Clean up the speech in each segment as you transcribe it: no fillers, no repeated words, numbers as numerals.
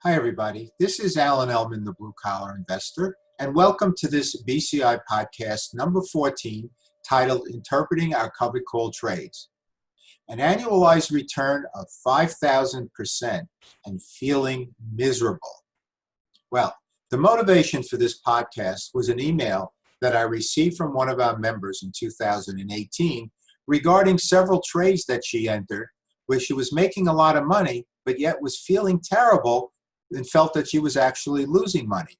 Hi, everybody. This is Ellman, the Blue Collar Investor, and welcome to this BCI podcast number 14 titled Interpreting Our Covered Call Trades. An annualized return of 5,000% and feeling miserable. Well, the motivation for this podcast was an email that I received from one of our members in 2018 regarding several trades that she entered where she was making a lot of money, but yet was feeling terrible and felt that she was actually losing money.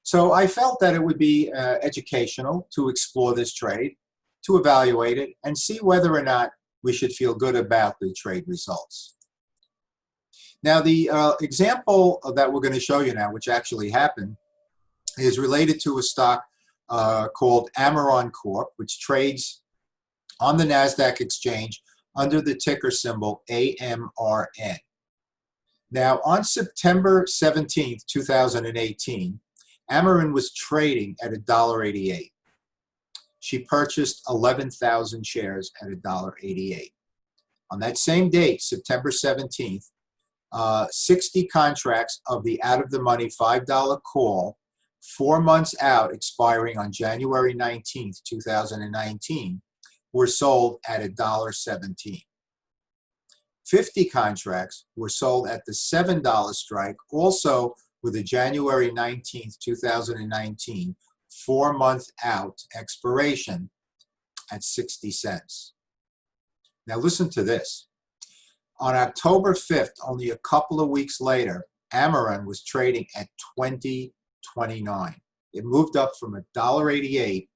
So I felt that it would be educational to explore this trade, to evaluate it, and see whether or not we should feel good about the trade results. Now, the example that we're going to show you now, which actually happened, is related to a stock called Ellman Corp, which trades on the NASDAQ exchange under the ticker symbol AMRN. Now, on September 17th, 2018, Ellman was trading at $1.88. She purchased 11,000 shares at $1.88. On that same date, September 17th, 60 contracts of the out-of-the-money $5 call, 4 months out, expiring on January 19th, 2019, were sold at $1.17. 50 contracts were sold at the $7 strike, also with a January 19th, 2019, 4-month out expiration at 60 cents. Now listen to this. On October 5th, only a couple of weeks later, Ellman was trading at $20.29. It moved up from $1.88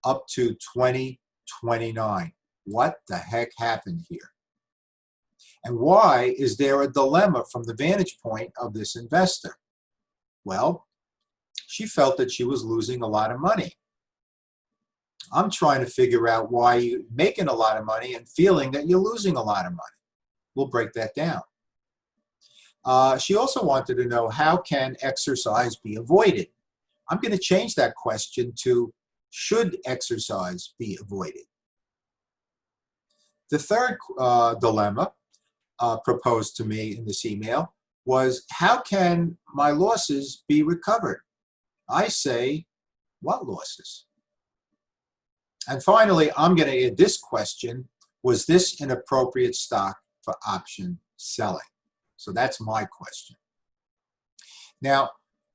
up to $20.29. What the heck happened here? And why is there a dilemma from the vantage point of this investor? Well, she felt that she was losing a lot of money. I'm trying to figure out why you're making a lot of money and feeling that you're losing a lot of money. We'll break that down. She also wanted to know, how can exercise be avoided? I'm going to change that question to, should exercise be avoided? The third dilemma proposed to me in this email was, how can my losses be recovered? I say, what losses? And finally, I'm going to add this question: was this an appropriate stock for option selling? So that's my question. Now,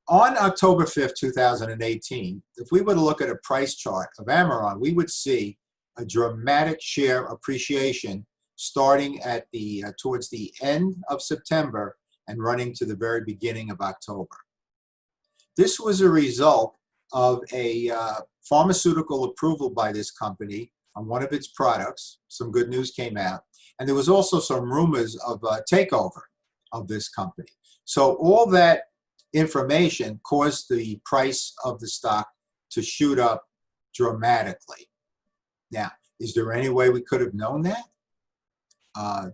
on October 5th, 2018, if we were to look at a price chart of Ellman, we would see a dramatic share appreciation starting at the towards the end of September and running to the very beginning of October. This was a result of a pharmaceutical approval by this company on one of its products. Some good news came out. And there was also some rumors of a takeover of this company. So all that information caused the price of the stock to shoot up dramatically. Now, is there any way we could have known that?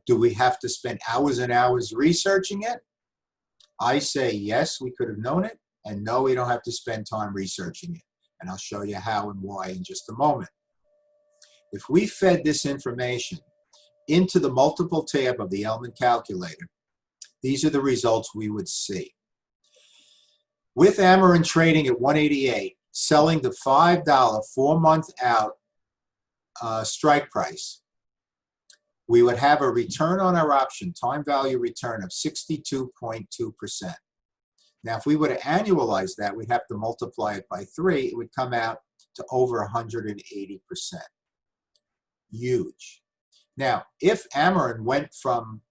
Do we have to spend hours and hours researching it? I say yes, we could have known it, and no, we don't have to spend time researching it. And I'll show you how and why in just a moment. If we fed this information into the multiple tab of the Ellman calculator, these are the results we would see. With Ellman trading at $188, selling the $5 4-month out strike price, we would have a return on our option, time value return, of 62.2%. Now, if we were to annualize that, we'd have to multiply it by 3. It would come out to over 180%. Huge. Now, if Ellman went from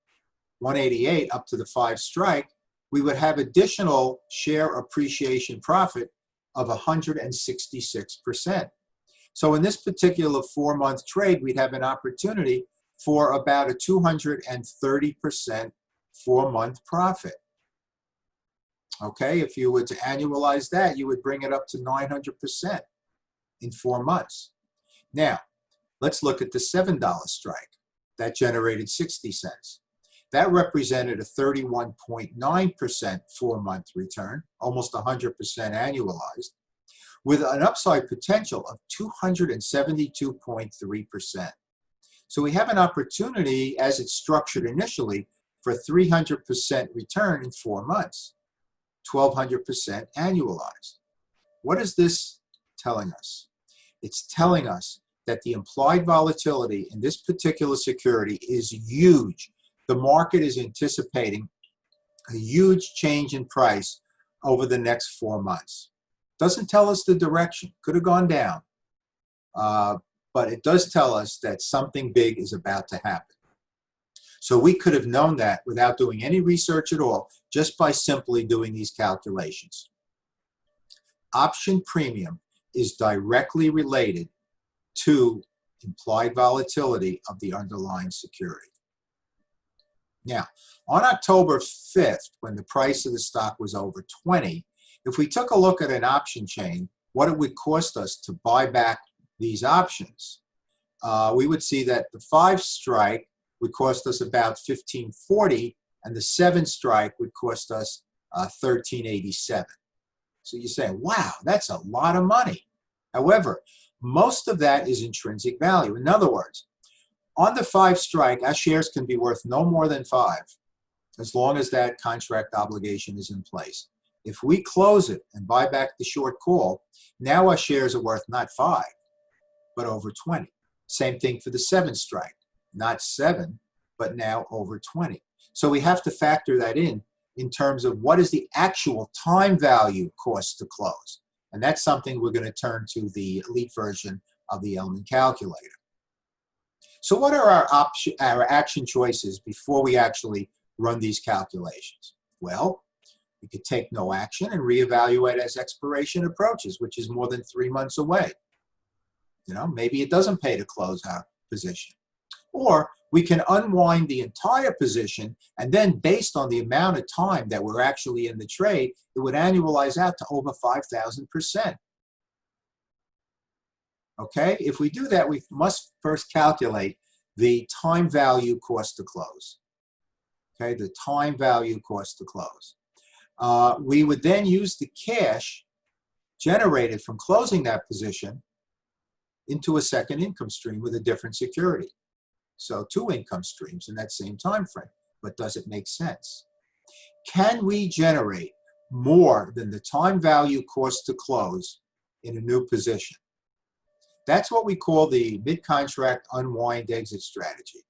188 up to the 5 strike, we would have additional share appreciation profit of 166%. So in this particular 4-month trade, we'd have an opportunity for about a 230% 4-month profit. Okay, if you were to annualize that, you would bring it up to 900% in 4 months. Now, let's look at the $7 strike. That generated 60 cents. That represented a 31.9% 4-month return, almost 100% annualized, with an upside potential of 272.3%. So we have an opportunity, as it's structured initially, for a 300% return in 4 months, 1,200% annualized. What is this telling us? It's telling us that the implied volatility in this particular security is huge. The market is anticipating a huge change in price over the next 4 months. Doesn't tell us the direction. Could have gone down. But it does tell us that something big is about to happen. So we could have known that without doing any research at all, just by simply doing these calculations. Option premium is directly related to implied volatility of the underlying security. Now, on October 5th, when the price of the stock was over 20, if we took a look at an option chain, what it would cost us to buy back these options, we would see that the 5 strike would cost us about $15.40, and the 7 strike would cost us $13.87. So you're saying, wow, that's a lot of money. However, most of that is intrinsic value. In other words, on the 5 strike, our shares can be worth no more than 5, as long as that contract obligation is in place. If we close it and buy back the short call, now our shares are worth not 5, but over 20. Same thing for the 7 strike, not 7, but now over 20. So we have to factor that in terms of what is the actual time value cost to close. And that's something we're going to turn to the elite version of the Ellman calculator. So what are our action choices before we actually run these calculations? Well, we could take no action and reevaluate as expiration approaches, which is more than 3 months away. Maybe it doesn't pay to close our position. Or we can unwind the entire position, and then based on the amount of time that we're actually in the trade, it would annualize out to over 5,000%. Okay, if we do that, we must first calculate the time value cost to close. Okay, the time value cost to close. We would then use the cash generated from closing that position into a second income stream with a different security. So 2 income streams in that same time frame. But does it make sense? Can we generate more than the time value cost to close in a new position? That's what we call the mid-contract unwind exit strategy.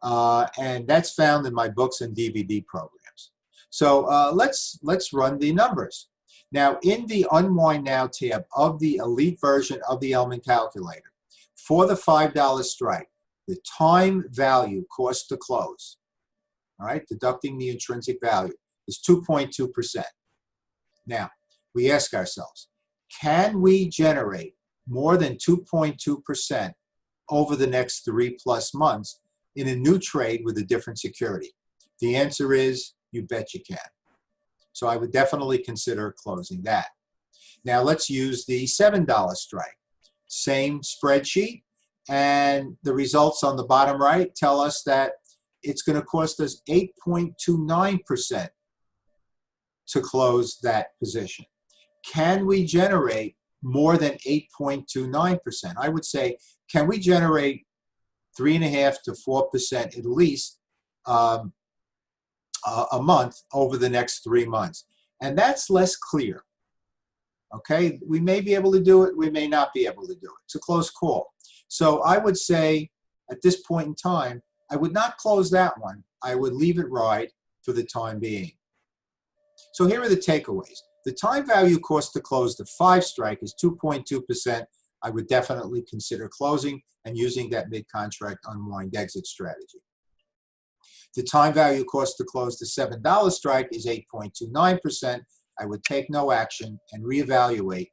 And that's found in my books and DVD programs. So let's run the numbers. Now, in the Unwind Now tab of the elite version of the Ellman calculator, for the $5 strike, the time value cost to close, all right, deducting the intrinsic value, is 2.2%. Now, we ask ourselves, can we generate more than 2.2% over the next 3+ months in a new trade with a different security? The answer is, you bet you can. So I would definitely consider closing that. Now let's use the $7 strike. Same spreadsheet, and the results on the bottom right tell us that it's going to cost us 8.29% to close that position. Can we generate more than 8.29%? I would say, can we generate 3.5% to 4% at least a month over the next 3 months? And that's less clear. Okay, we may be able to do it, we may not be able to do it. It's a close call. So I would say at this point in time, I would not close that one. I would leave it ride for the time being. So here are the takeaways. The time value cost to close the 5 strike is 2.2%. I would definitely consider closing and using that mid-contract unwind exit strategy. The time value cost to close the $7 strike is 8.29%. I would take no action and reevaluate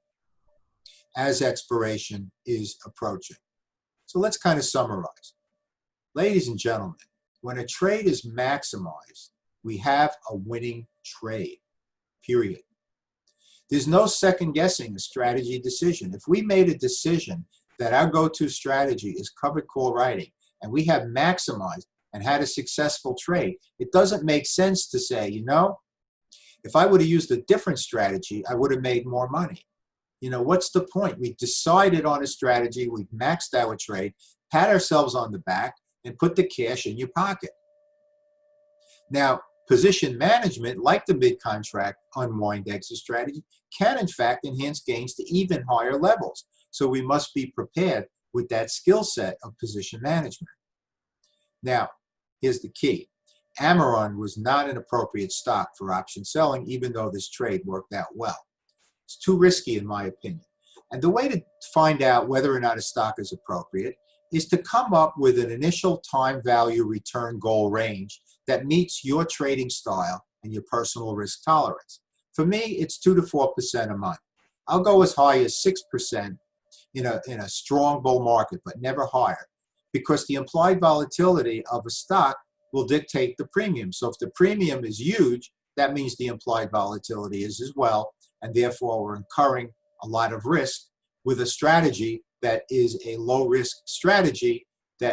as expiration is approaching. So let's kind of summarize. Ladies and gentlemen, when a trade is maximized, we have a winning trade, period. There's no second guessing a strategy decision. If we made a decision that our go-to strategy is covered call writing and we have maximized and had a successful trade, it doesn't make sense to say, if I would have used a different strategy, I would have made more money. What's the point? We decided on a strategy, we've maxed our trade, pat ourselves on the back, and put the cash in your pocket. Now, position management, like the mid-contract unwind exit strategy, can in fact enhance gains to even higher levels. So we must be prepared with that skill set of position management. Now, here's the key. Amaron was not an appropriate stock for option selling, even though this trade worked out well. It's too risky, in my opinion. And the way to find out whether or not a stock is appropriate is to come up with an initial time value return goal range that meets your trading style and your personal risk tolerance. For me, it's 2 to 4% a month. I'll go as high as 6% in a strong bull market, but never higher, because the implied volatility of a stock will dictate the premium. So if the premium is huge, that means the implied volatility is as well, and therefore we're incurring a lot of risk with a strategy that is a low-risk strategy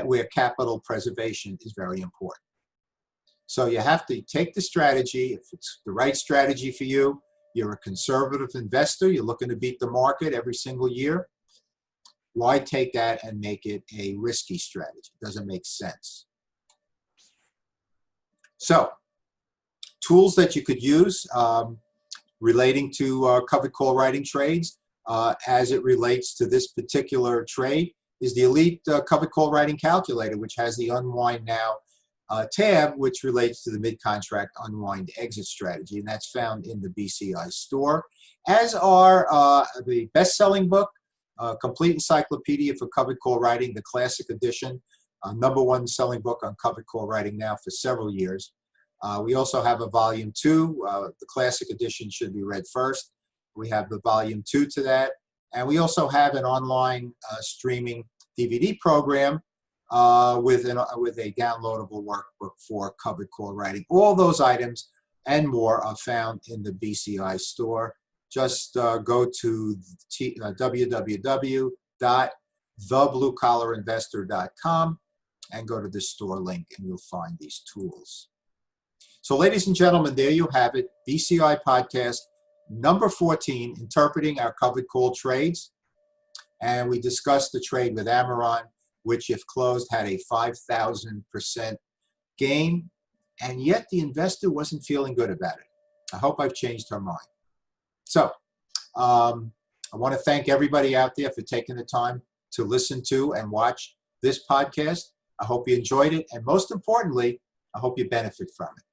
where capital preservation is very important. So you have to take the strategy. If it's the right strategy for you, you're a conservative investor, you're looking to beat the market every single year, why take that and make it a risky strategy? It doesn't make sense. So, tools that you could use relating to covered call writing trades as it relates to this particular trade is the Elite Covered Call Writing Calculator, which has the Unwind Now tab, which relates to the mid-contract unwind exit strategy, and that's found in the BCI store, as are the best-selling book, Complete Encyclopedia for Covered Call Writing, the classic edition, #1 selling book on covered call writing now for several years. We also have a volume 2. The classic edition should be read first. We have the volume 2 to that. And we also have an online streaming DVD program with a downloadable workbook for covered call writing. All those items and more are found in the BCI store. Just go to www.thebluecollarinvestor.com and go to the store link, and you'll find these tools. So, ladies and gentlemen, there you have it. BCI podcast number 14, interpreting our covered call trades. And we discussed the trade with Amaron, which, if closed, had a 5,000% gain. And yet the investor wasn't feeling good about it. I hope I've changed her mind. So I want to thank everybody out there for taking the time to listen to and watch this podcast. I hope you enjoyed it. And most importantly, I hope you benefit from it.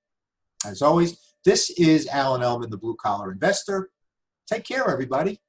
As always, this is Alan Ellman, the Blue Collar Investor. Take care, everybody.